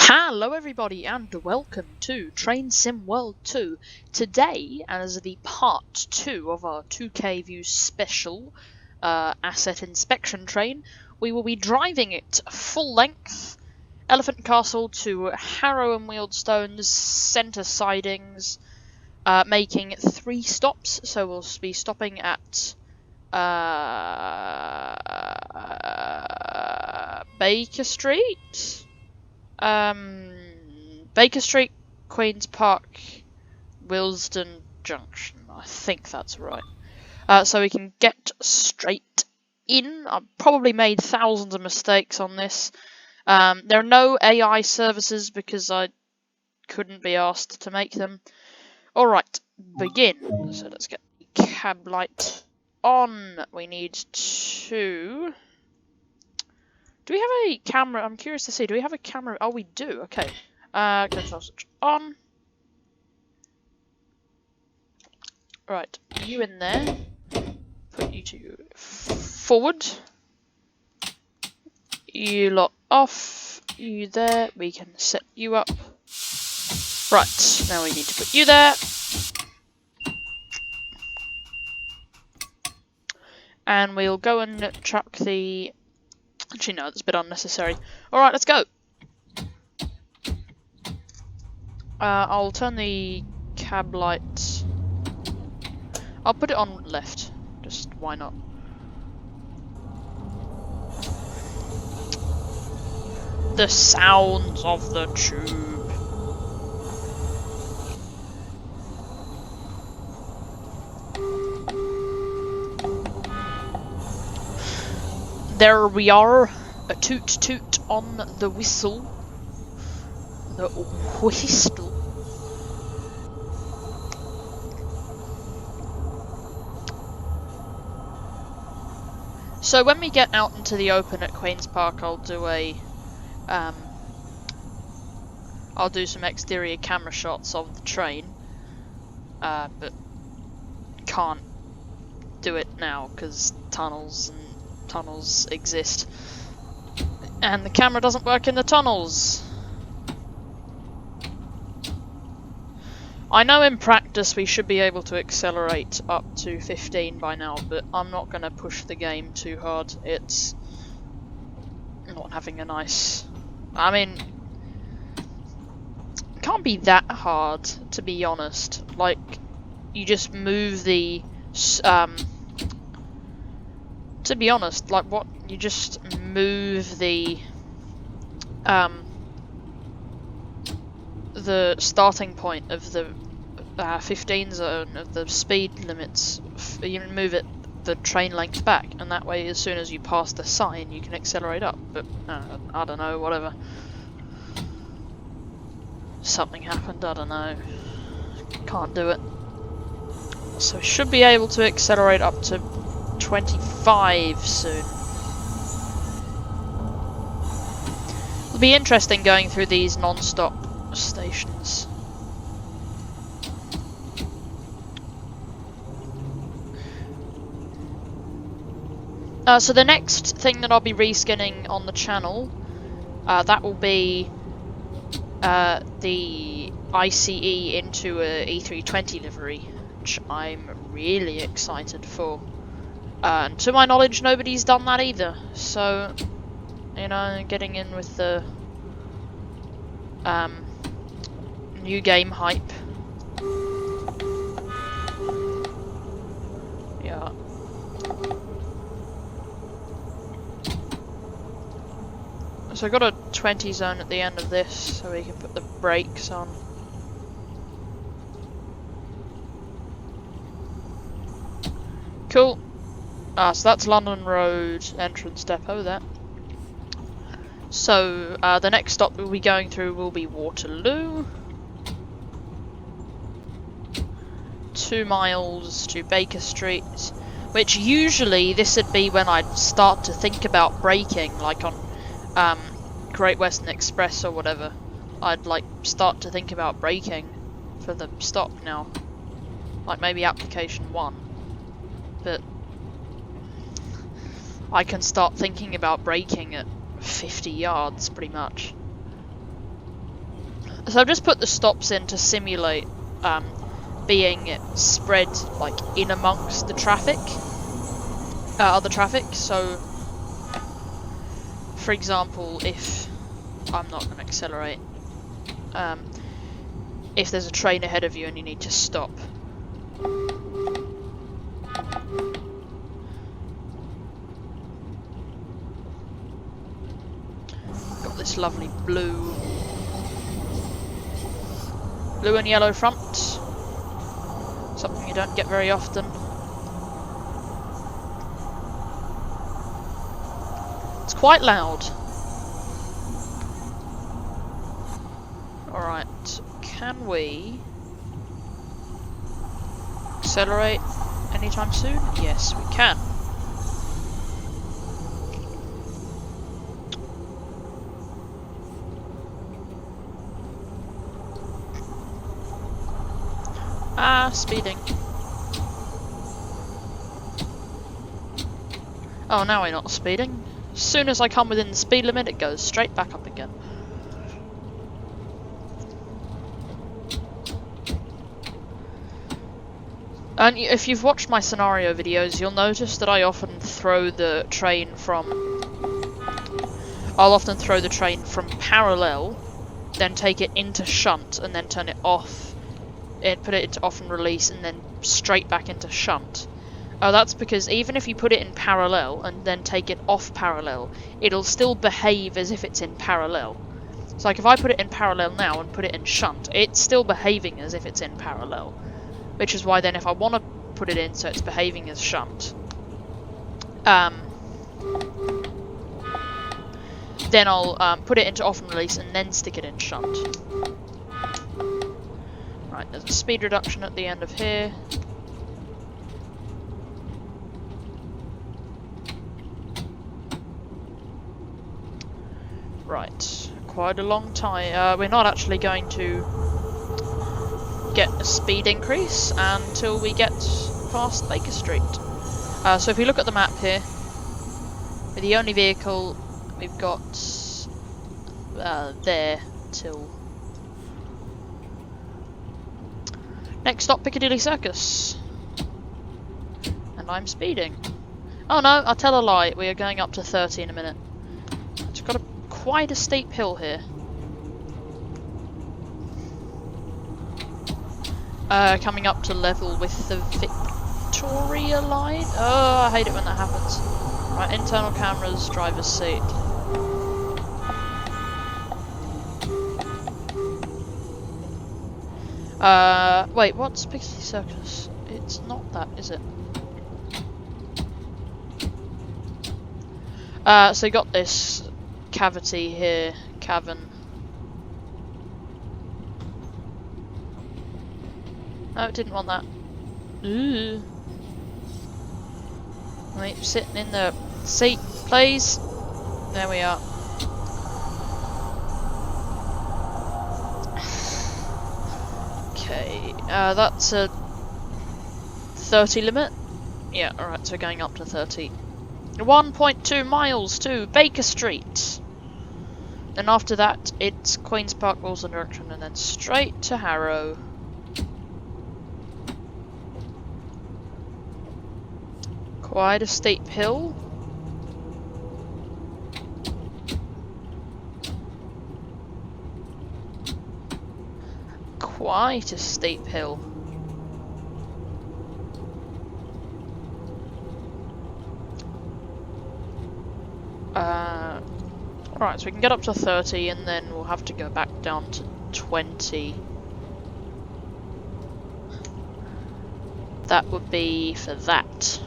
Hello everybody and welcome to Train Sim World 2. Today, as the part 2 of our 2K View special asset inspection train, we will be driving it full length, Elephant Castle to Harrow and Wealdstone's centre sidings, making 3 stops. So we'll be stopping at Baker Street? Baker Street, Queen's Park, Wilston Junction. I think that's right. So we can get straight in. I've probably made thousands of mistakes on this. There are no AI services because I couldn't be asked to make them. Alright, begin. So let's get the cab light on. We need to... Do we have a camera? I'm curious to see. Do we have a camera? Oh, we do. Okay. Control switch on. Right. You in there. Put you two forward. You lot off. You there. We can set you up. Right. Now we need to put you there. And we'll go and chuck the... Actually, no, that's a bit unnecessary. Alright, let's go! I'll turn the cab light... I'll put it on left. Just, why not? The sounds of the tube. There we are, a toot toot on the whistle. The whistle. So when we get out into the open at Queen's Park, I'll do some exterior camera shots of the train, but can't do it now because tunnels exist, and the camera doesn't work in the tunnels. I know in practice we should be able to accelerate up to 15 by now, but I'm not going to push the game too hard. It's not having a nice... I mean, it can't be that hard, to be honest. Like, you just move the... To be honest, like what you just move the starting point of the 15 zone of the speed limits. You move it the train length back, and that way, as soon as you pass the sign, you can accelerate up. But I don't know, whatever. Something happened. I don't know. Can't do it. So should be able to accelerate up to 25 soon. It'll be interesting going through these non-stop stations. So the next thing that I'll be reskinning on the channel, that will be the ICE into a E320 livery, which I'm really excited for. And to my knowledge, nobody's done that either. So, you know, getting in with the new game hype. Yeah. So I got a 20 zone at the end of this, so we can put the brakes on. Cool. So that's London Road entrance depot there. So the next stop we'll be going through will be Waterloo. 2 miles to Baker Street, which usually this would be when I'd start to think about braking, like on Great Western Express or whatever. I'd like start to think about braking for the stop now, like maybe application 1, but I can start thinking about braking at 50 yards, pretty much. So I've just put the stops in to simulate being spread like in amongst the traffic, other traffic. So, for example, if I'm not going to accelerate, if there's a train ahead of you and you need to stop. Got this lovely blue and yellow front. Something you don't get very often. It's quite loud. Alright, can we accelerate anytime soon? Yes, we can. Ah, speeding. Oh, now we're not speeding. As soon as I come within the speed limit, it goes straight back up again. And if you've watched my scenario videos, you'll notice that I often throw the train from... I'll often throw the train from parallel, then take it into shunt, and then turn it off. Put it into off and release, and then straight back into shunt. Oh, that's because even if you put it in parallel and then take it off parallel, it'll still behave as if it's in parallel. So like if I put it in parallel now and put it in shunt, it's still behaving as if it's in parallel. Which is why then if I want to put it in so it's behaving as shunt, then I'll put it into off and release and then stick it in shunt. Right, there's a speed reduction at the end of here. Right, quite a long time. We're not actually going to get a speed increase until we get past Baker Street. So if we look at the map here, we're the only vehicle we've got there till... Next stop, Piccadilly Circus. And I'm speeding. Oh no, I'll tell a lie, we are going up to 30 in a minute. It's got quite a steep hill here. Coming up to level with the Victoria line. Oh, I hate it when that happens. Right, internal cameras, driver's seat. Wait, what's Piccadilly Circus? It's not that, is it? So you got this cavity here, cavern. No, it didn't want that. Ooh. Wait, sitting in the seat, please. There we are. Okay, that's a 30 limit. Yeah, alright, so going up to 30. 1.2 miles to Baker Street. Then after that, it's Queen's Park, Wilston Junction, and then straight to Harrow. Quite a steep hill. Quite a steep hill. Right, so we can get up to 30 and then we'll have to go back down to 20. That would be for that.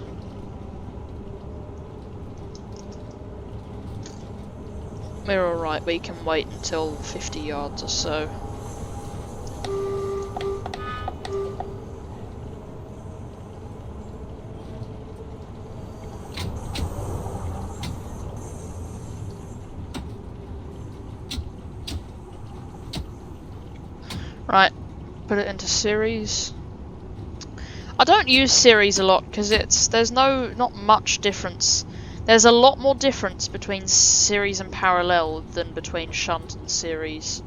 We're alright, we can wait until 50 yards or so. Right, put it into series. I don't use series a lot because there's not much difference. There's a lot more difference between series and parallel than between shunt and series.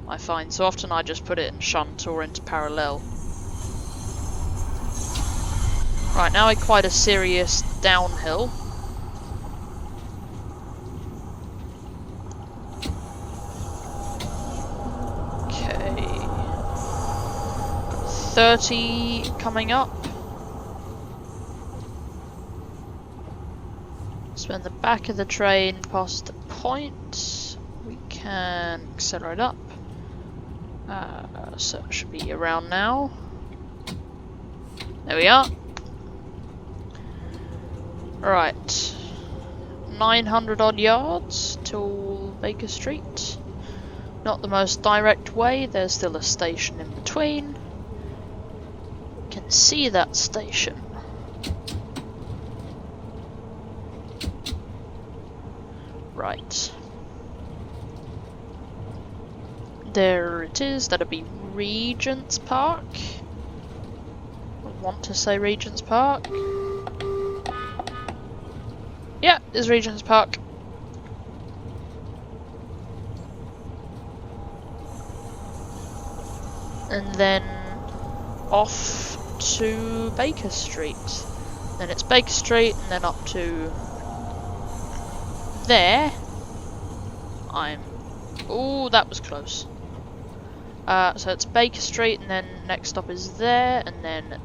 I find. So often I just put it in shunt or into parallel. Right, now we're quite a serious downhill. Okay. 30 coming up. So in the back of the train past the point, we can accelerate up. So it should be around now. There we are. Right. 900 odd yards till Baker Street. Not the most direct way, there's still a station in between. You can see that station. Right. There it is, that'll be Regent's Park. I want to say Regent's Park. Yeah, it's Regent's Park. And then off to Baker Street. Then it's Baker Street and then up to there. Oh, that was close. So it's Baker Street and then next stop is there and then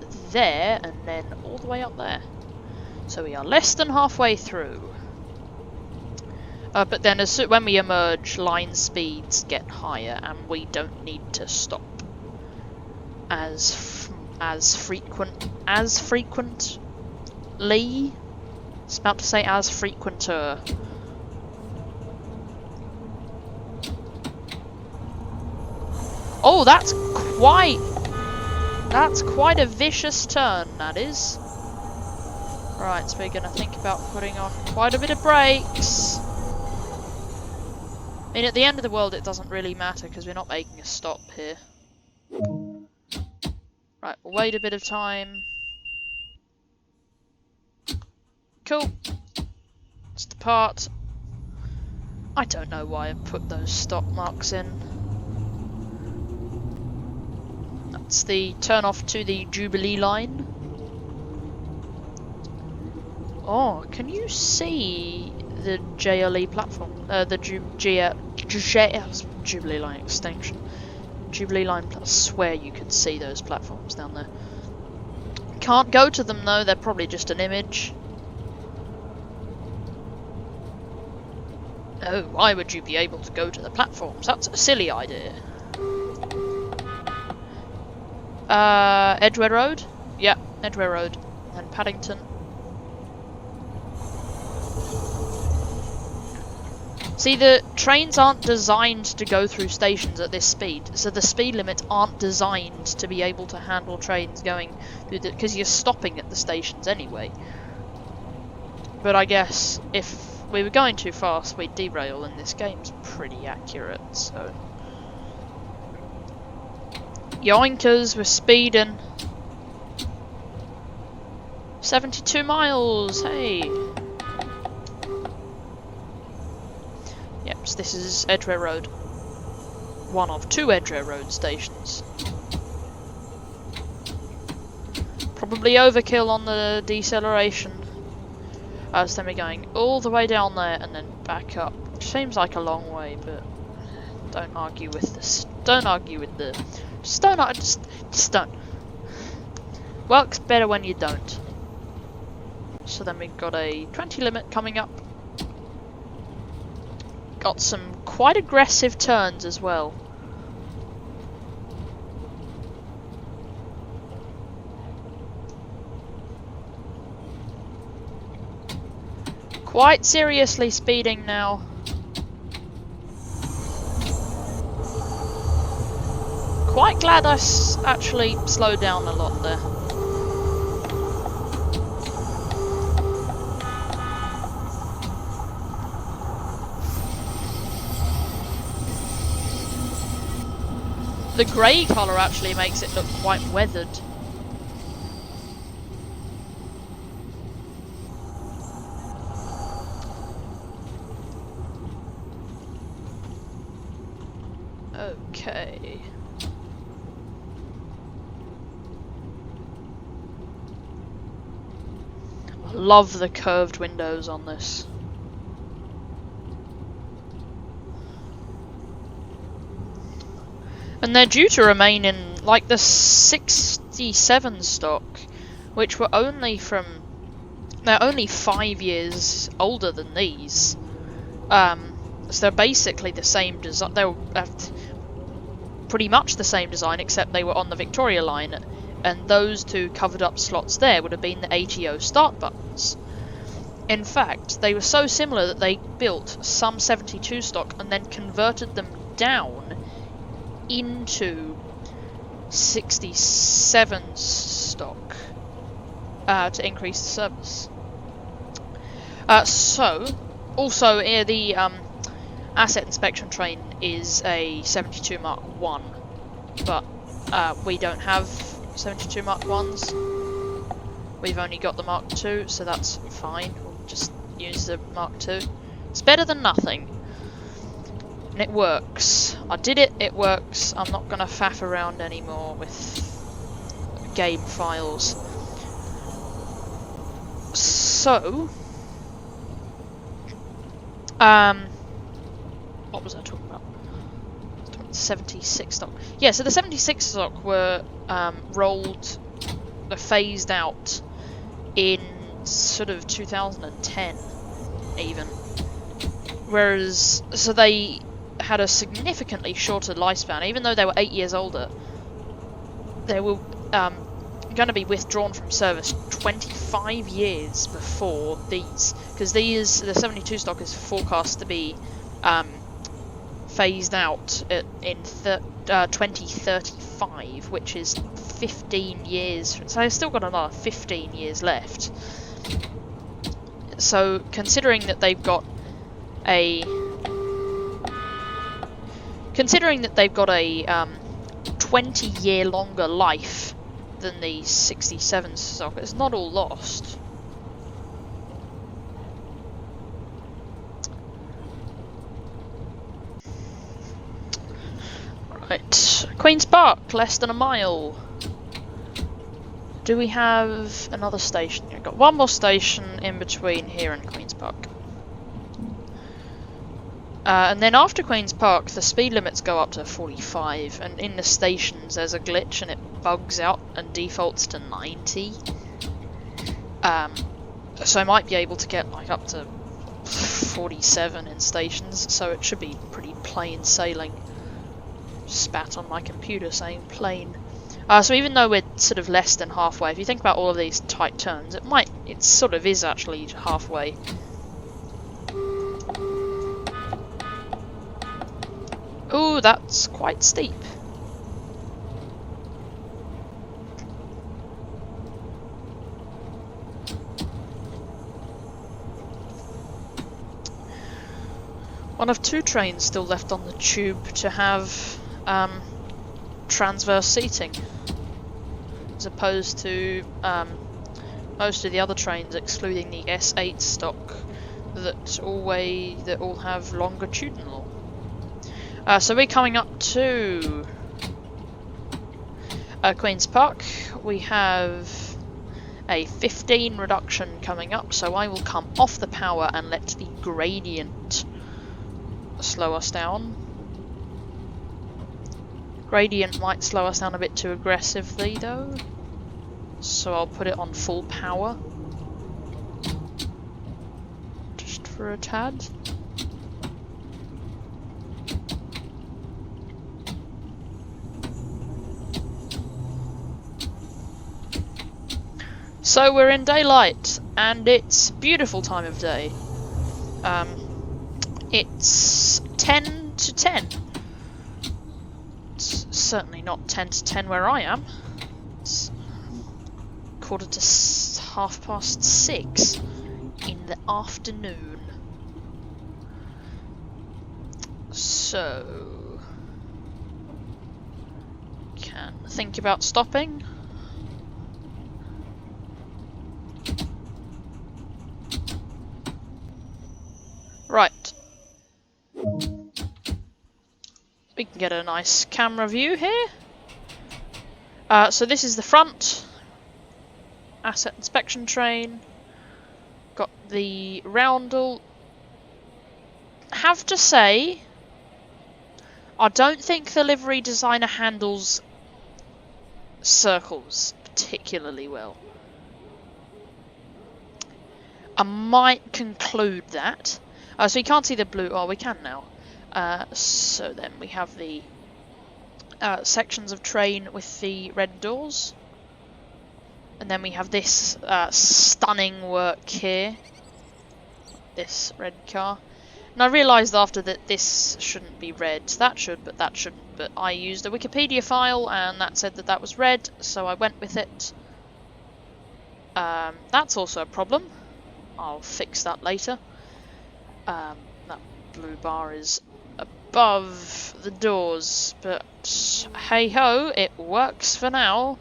all the way up there. So we are less than halfway through. But then when we emerge, line speeds get higher and we don't need to stop as frequently. It's about to say as frequenter. Oh, that's quite a vicious turn, that is. Right, so we're gonna think about putting on quite a bit of brakes. I mean, at the end of the world, it doesn't really matter because we're not making a stop here. Right, we'll wait a bit of time. Cool. Let's depart. I don't know why I put those stop marks in. That's the turn off to the Jubilee line. Oh, can you see the JLE platform? The Jubilee line extension. Jubilee line, I swear you could see those platforms down there. Can't go to them though, they're probably just an image. Oh, why would you be able to go to the platforms? That's a silly idea. Edgware Road? Yeah, Edgware Road. And Paddington. See, the trains aren't designed to go through stations at this speed, so the speed limits aren't designed to be able to handle trains going through the... because you're stopping at the stations anyway. But I guess if we were going too fast, we'd derail, and this game's pretty accurate, so... Yoinkers, we're speeding. 72 miles, hey! Yep, so this is Edgware Road. One of two Edgware Road stations. Probably overkill on the deceleration. So then we're going all the way down there and then back up. Which seems like a long way, but don't argue with this. Don't argue with the... Just don't. Works better when you don't. So then we've got a 20 limit coming up. Got some quite aggressive turns as well. Quite seriously speeding now. Quite glad I actually slowed down a lot there. The grey colour actually makes it look quite weathered. Okay. I love the curved windows on this. And they're due to remain in, like, the 67 stock, which were only from... They're only 5 years older than these. So they're basically the same design. They're pretty much the same design, except they were on the Victoria line. And those two covered up slots there would have been the ATO start buttons. In fact, they were so similar that they built some 72 stock and then converted them down into 67 stock to increase the service. Also, the asset inspection train is a 72 Mark 1, but we don't have 72 Mark 1s. We've only got the Mark 2, so that's fine. We'll just use the Mark 2. It's better than nothing. And it works. I did it, it works. I'm not gonna faff around anymore with game files. So, what was I talking about? 76 stock. Yeah, so the 76 stock were phased out in sort of 2010, even. Whereas, so they had a significantly shorter lifespan, even though they were 8 years older. They were going to be withdrawn from service 25 years before these, because the 72 stock is forecast to be phased out in 2035, which is 15 years. So they've still got another 15 years left. So considering that they've got a 20-year longer life than the 67 stock, it's not all lost. Right, Queen's Park, less than a mile. Do we have another station? We've got one more station in between here and Queen's Park. And then after Queen's Park, the speed limits go up to 45, and in the stations there's a glitch and it bugs out and defaults to 90. So I might be able to get like up to 47 in stations, so it should be pretty plain sailing. Spat on my computer saying plain. So even though we're sort of less than halfway, if you think about all of these tight turns, it sort of is actually halfway. Ooh, that's quite steep. One of two trains still left on the tube to have transverse seating, as opposed to most of the other trains, excluding the S8 stock, that all have longitudinal. So we're coming up to Queen's Park. We have a 15 reduction coming up, so I will come off the power and let the gradient slow us down. Gradient might slow us down a bit too aggressively though, so I'll put it on full power. Just for a tad. So we're in daylight, and it's a beautiful time of day. It's 10 to 10. It's certainly not 10 to 10 where I am. It's 6:15 in the afternoon. So, can think about stopping. Right. We can get a nice camera view here. So this is the front asset inspection train. Got the roundel. Have to say, I don't think the livery designer handles circles particularly well. I might conclude that. So you can't see the blue. Oh, we can now. So then we have the sections of train with the red doors. And then we have this stunning work here. This red car. And I realised after that this shouldn't be red. That should, but that shouldn't. But I used a Wikipedia file and that said that that was red, so I went with it. That's also a problem. I'll fix that later. That blue bar is above the doors, but hey ho, it works for now.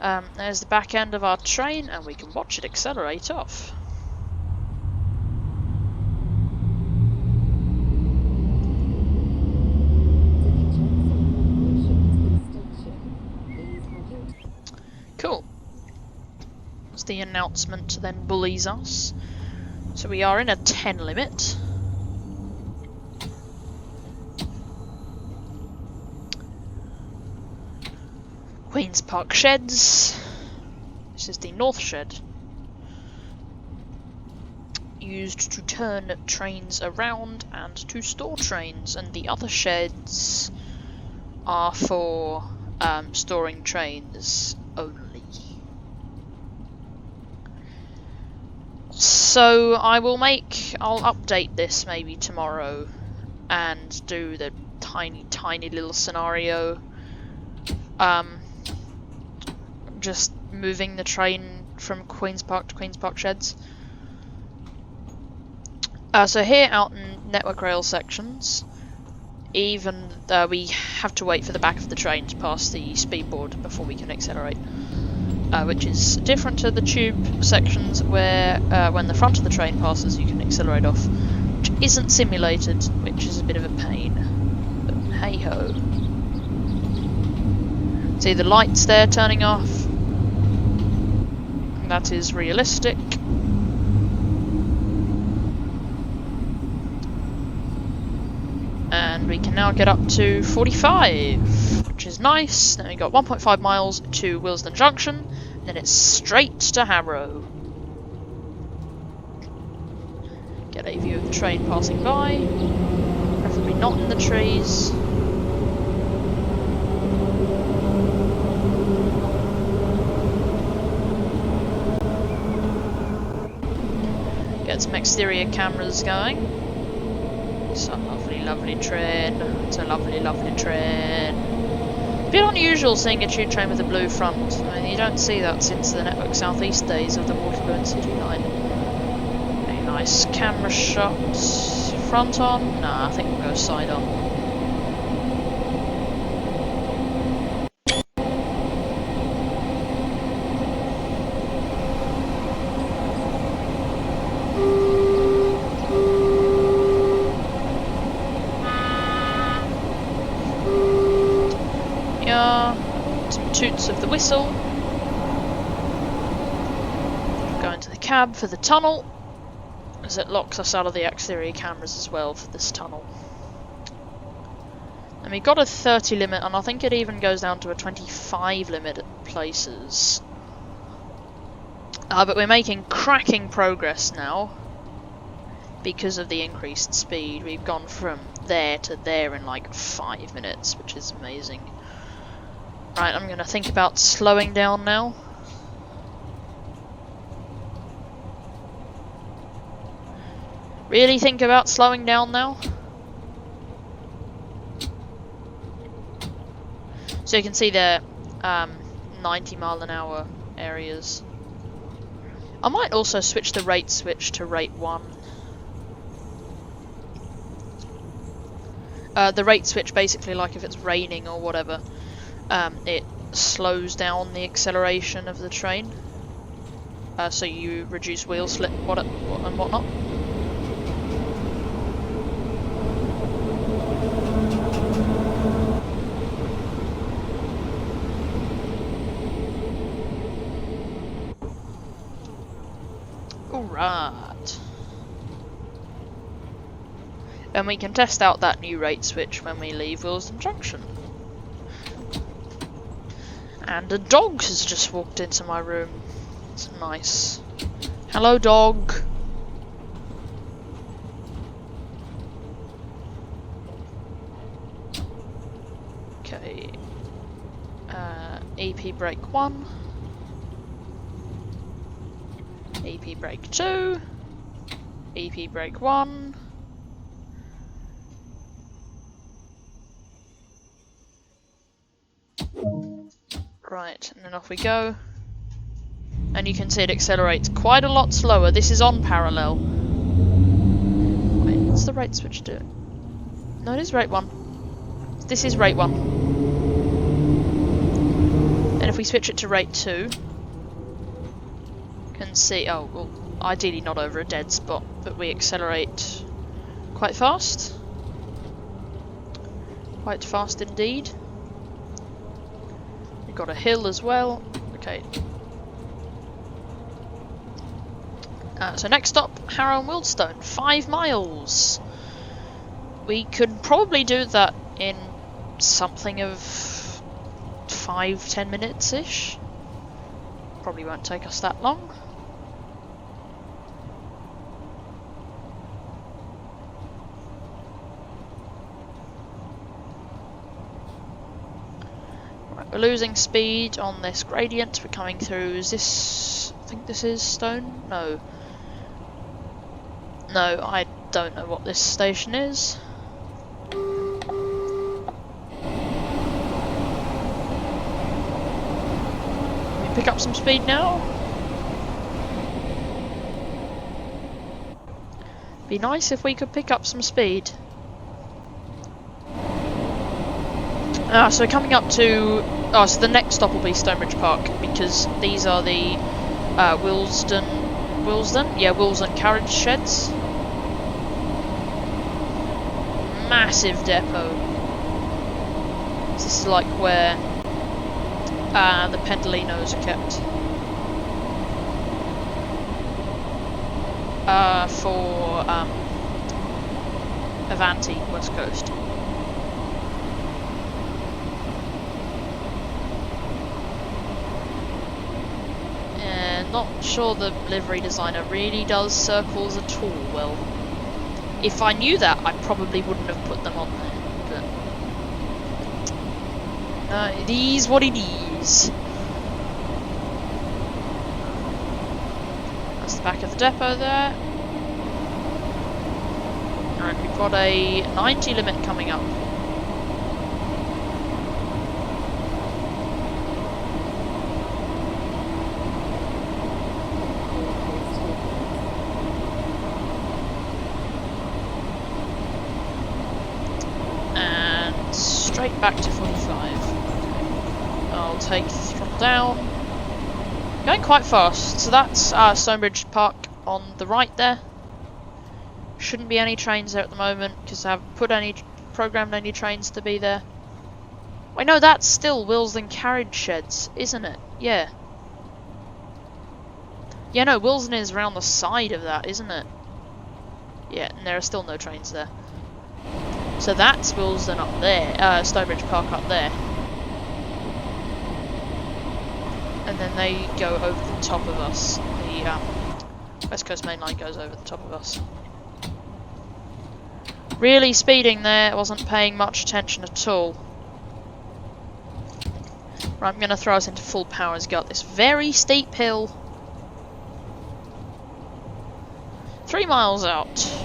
There's the back end of our train, and we can watch it accelerate off. Cool. As the announcement then bullies us. So we are in a 10 limit. Queen's Park Sheds. This is the North Shed. Used to turn trains around and to store trains, and the other sheds are for storing trains only. So I'll update this maybe tomorrow and do the tiny little scenario. Just moving the train from Queen's Park to Queen's Park Sheds. So here out in Network Rail sections, even we have to wait for the back of the train to pass the speedboard before we can accelerate. Which is different to the tube sections where when the front of the train passes you can accelerate off, which isn't simulated, which is a bit of a pain, but hey ho. See the lights there turning off, that is realistic. And we can now get up to 45, which is nice. Then we got 1.5 miles to Wilston Junction, then it's straight to Harrow. Get a view of the train passing by, preferably not in the trees. Get some exterior cameras going. It's a lovely train. It's a lovely train. A bit unusual seeing a tube train with a blue front. I mean, you don't see that since the Network Southeast days of the Waterloo and City line. A nice camera shot. Front on? Nah, I think we'll go side on. Toots of the whistle. Go into the cab for the tunnel, as it locks us out of the exterior cameras as well for this tunnel. And we got a 30 limit, and I think it even goes down to a 25 limit at places. But we're making cracking progress now because of the increased speed. We've gone from there to there in like 5 minutes, which is amazing. Right, I'm going to think about slowing down now. Really think about slowing down now. So you can see there, 90 mile an hour areas. I might also switch the rate switch to rate 1. The rate switch basically, like if it's raining or whatever, it slows down the acceleration of the train, so you reduce wheel slip and whatnot. Right. And we can test out that new rate switch when we leave Wilston Junction. And a dog has just walked into my room. It's nice. Hello, dog. Okay. EP brake 1. EP brake 2. EP brake 1. Right, and then off we go. And you can see it accelerates quite a lot slower. This is on parallel. Wait, what's the rate switch doing? No, it is rate 1. This is rate 1. And if we switch it to rate 2, you can see, oh, well, ideally not over a dead spot, but we accelerate quite fast. Quite fast indeed. We've got a hill as well. Okay. So next stop, Harrow and Wilston, 5 miles. We could probably do that in something of 5-10 minutes-ish. Probably won't take us that long. Right, we're losing speed on this gradient. We're coming through, is this, I think this is Stone? No. No, I don't know what this station is. Pick up some speed now. Be nice if we could pick up some speed. So coming up to... so the next stop will be Stonebridge Park, because these are the Wilston carriage sheds. Massive depot. This is like where the Pendolinos are kept. For Avanti, West Coast. Not sure the livery designer really does circles at all well. If I knew that, I probably wouldn't have put them on there, but it is what it is. That's the back of the depot there. And we've got a 90 limit coming up. Straight back to 45. I'll take the throttle down. Going quite fast. So that's Stonebridge Park on the right there. Shouldn't be any trains there at the moment because I haven't programmed any trains to be there. Wait, no, that's still Wilston carriage sheds, isn't it? Yeah. Yeah, no, Wilston is around the side of that, isn't it? Yeah, and there are still no trains there. So that's Wilston up there, Stonebridge Park up there. And then they go over the top of us. The West Coast Main Line goes over the top of us. Really speeding there, wasn't paying much attention at all. Right, I'm going to throw us into full power as we go up this very steep hill. 3 miles out.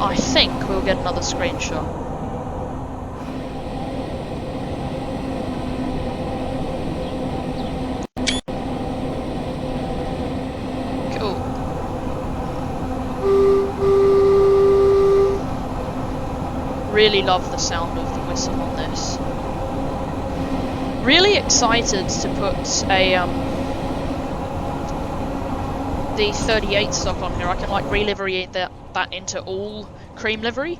I think we'll get another screenshot. Cool. Really love the sound of the whistle on this. Really excited to put a the 38 stock on here. I can like relivery that into all cream livery.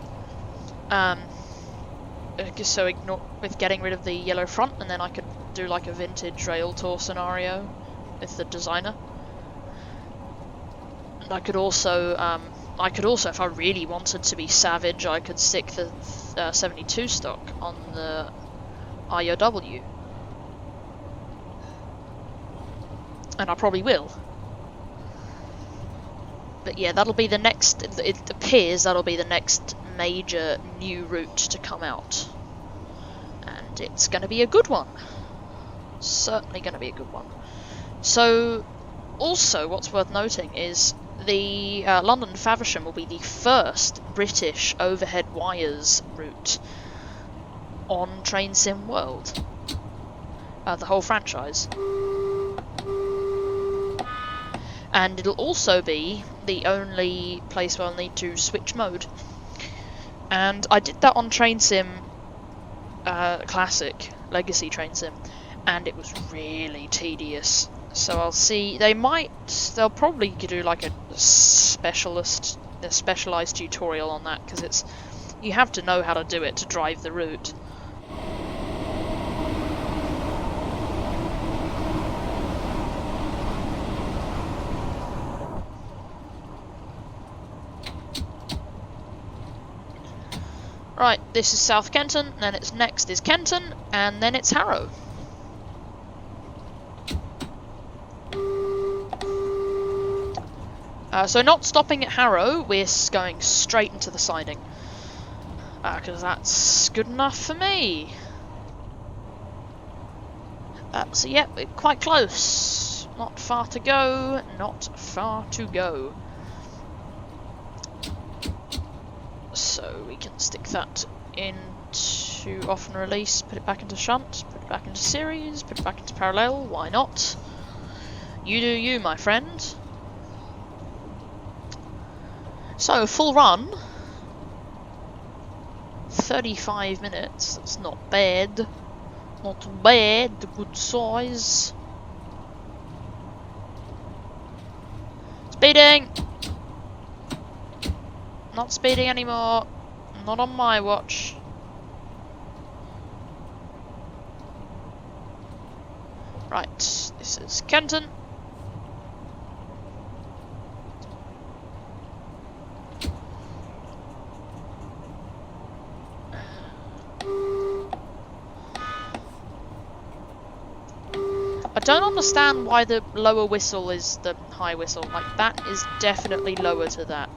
So ignore with getting rid of the yellow front, and then I could do like a vintage rail tour scenario with the designer. And I could also, if I really wanted to be savage, I could stick the 72 stock on the IOW. And I probably will. But yeah, that'll be the next, it appears that'll be the next major new route to come out. And it's going to be a good one. Certainly going to be a good one. So, also what's worth noting is the London Faversham will be the first British overhead wires route on Train Sim World. The whole franchise. And it'll also be the only place where I'll need to switch mode. And I did that on Train Sim Classic, Legacy Train Sim, and it was really tedious. So I'll see, they'll probably do like a specialized tutorial on that, because you have to know how to do it to drive the route. Right, this is South Kenton, then it's next is Kenton, and then it's Harrow. So not stopping at Harrow, we're going straight into the siding. Because that's good enough for me. So yeah, we're quite close. Not far to go, not far to go. So we can stick that into off and release, put it back into shunt, put it back into series, put it back into parallel, why not? You do you, my friend. So, full run. 35 minutes, that's not bad. Not bad, good size. Speeding! Not speeding anymore. Not on my watch. Right, this is Kenton. I don't understand why the lower whistle is the high whistle. Like, that is definitely lower to that.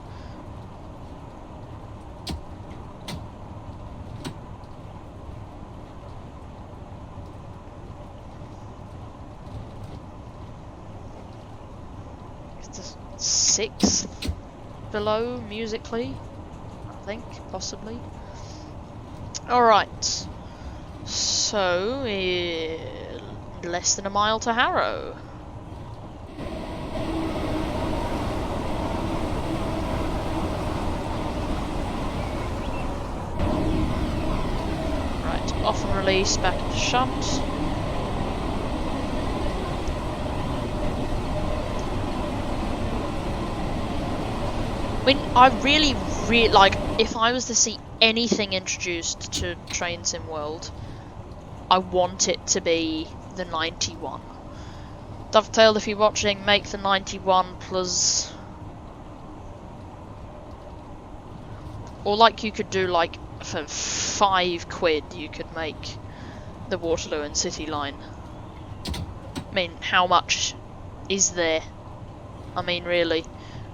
Sixth below musically, I think, possibly. Alright, so less than a mile to Harrow. Right, off and release, back into shunt. I mean, I really, like, if I was to see anything introduced to Train Sim World, I want it to be the 91. Dovetail, if you're watching, make the 91 plus... Or like you could do, like, for £5 you could make the Waterloo and City line. I mean, how much is there? I mean, really.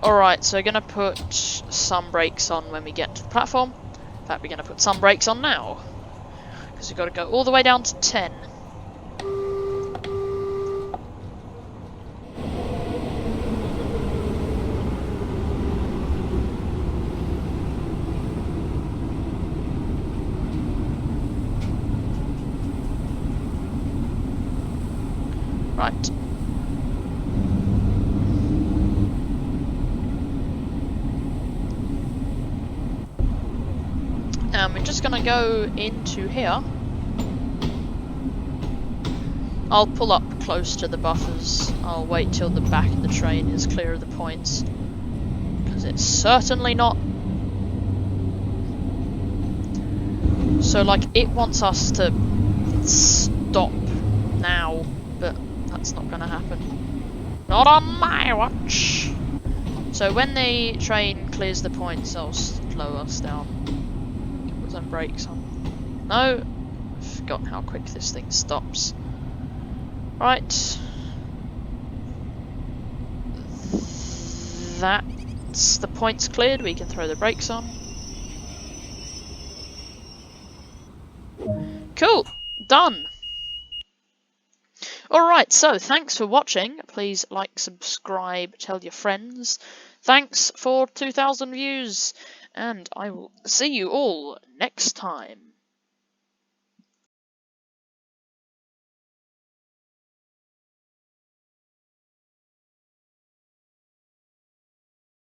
Alright, so we're going to put some brakes on when we get to the platform. In fact, we're going to put some brakes on now. Because we've got to go all the way down to 10. Right. We're just going to go into here. I'll pull up close to the buffers. I'll wait till the back of the train is clear of the points. Because it's certainly not So, like, it wants us to stop now, but that's not going to happen. Not on my watch! So when the train clears the points, it'll slow us down. Put some brakes on. No! I've forgotten how quick this thing stops. Right. That's the points cleared, we can throw the brakes on. Cool! Done! Alright, so thanks for watching. Please like, subscribe, tell your friends. Thanks for 2,000 views, and I will see you all next time.